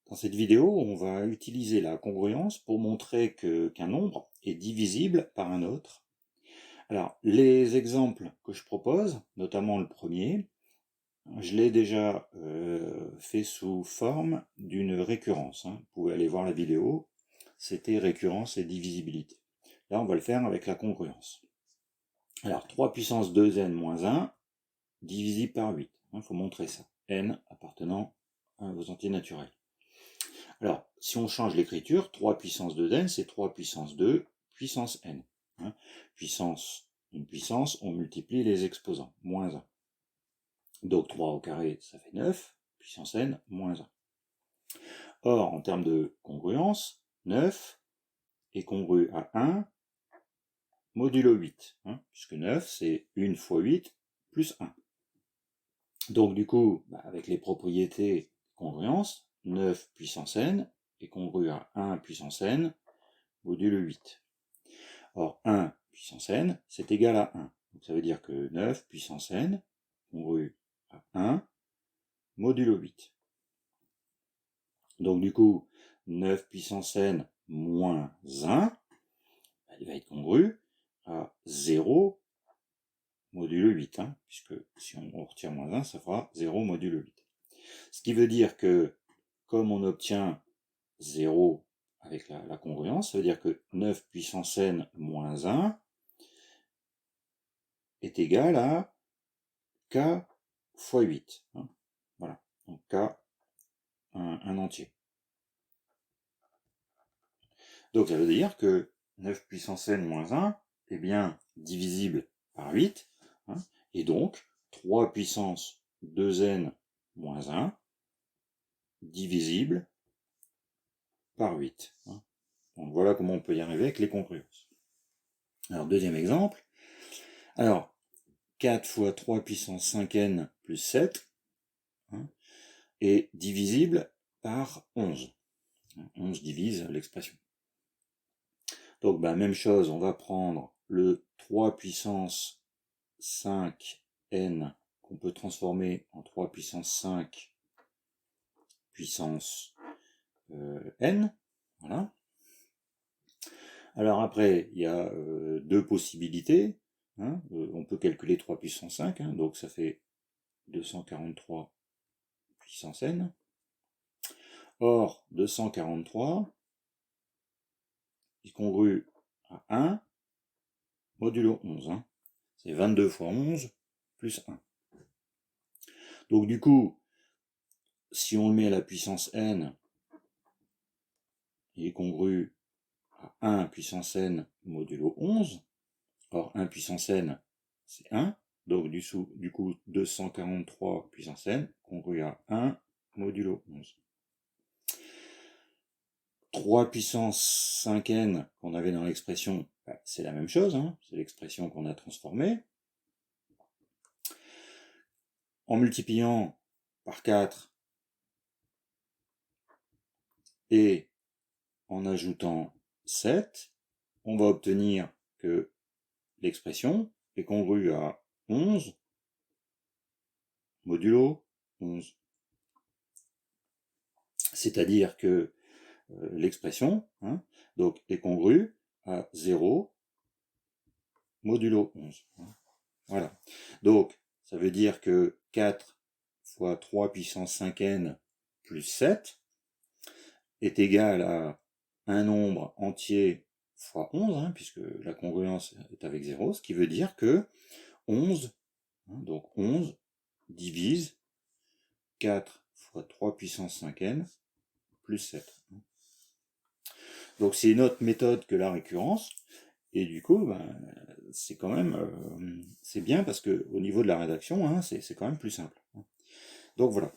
Dans cette vidéo, on va utiliser la congruence pour montrer qu'un nombre est divisible par un autre. Alors, les exemples que je propose, notamment le premier, je l'ai déjà fait sous forme d'une récurrence. Vous pouvez aller voir la vidéo, c'était récurrence et divisibilité. Là, on va le faire avec la congruence. Alors, 3 puissance 2n moins 1 divisible par 8. Il faut montrer ça. n appartenant aux entiers naturels. Alors, si on change l'écriture, 3 puissance 2n, c'est 3 puissance 2 puissance n. Puissance, une puissance, on multiplie les exposants, moins 1. Donc 3 au carré, ça fait 9, puissance n, moins 1. Or, en termes de congruence, 9 est congru à 1 modulo 8, puisque 9, c'est 1 fois 8 plus 1. Donc du coup, avec les propriétés de congruence, 9 puissance n est congru à 1 puissance n modulo 8. Or, 1 puissance n, c'est égal à 1. Donc ça veut dire que 9 puissance n congru à 1 modulo 8. Donc du coup, 9 puissance n moins 1, il va être congru à 0 modulo 8, puisque si on retire moins 1, ça fera 0 modulo 8. Ce qui veut dire que, comme on obtient 0 avec la congruence, ça veut dire que 9 puissance n moins 1 est égal à k fois 8. Voilà, donc k, un entier. Donc ça veut dire que 9 puissance n moins 1 est bien divisible par 8, et donc 3 puissance 2n moins 1 divisible par 8. Donc voilà comment on peut y arriver avec les congruences. Alors deuxième exemple, alors 4 fois 3 puissance 5n plus 7 est divisible par 11. 11 divise l'expression. Donc même chose, on va prendre le 3 puissance 5n qu'on peut transformer en 3 puissance 5 puissance n. Voilà. Alors après, il y a deux possibilités. On peut calculer 3 puissance 5, donc ça fait 243 puissance n. Or, 243 est congru à 1 modulo 11. C'est 22 fois 11 plus 1. Donc du coup, si on le met à la puissance n, il est congru à 1 puissance n modulo 11. Or 1 puissance n, c'est 1. Donc du coup, 243 puissance n congru à 1 modulo 11. 3 puissance 5n qu'on avait dans l'expression, c'est la même chose, c'est l'expression qu'on a transformée. En multipliant par 4 et en ajoutant 7, on va obtenir que l'expression est congrue à 11 modulo 11. C'est-à-dire que l'expression donc est congrue à 0 modulo 11. Voilà. Donc, ça veut dire que 4 fois 3 puissance 5n plus 7 est égal à un nombre entier fois 11, puisque la congruence est avec 0, ce qui veut dire que 11, donc 11 divise 4 fois 3 puissance 5n plus 7. Donc c'est une autre méthode que la récurrence, et du coup, c'est quand même, c'est bien parce que au niveau de la rédaction, c'est quand même plus simple. Donc voilà.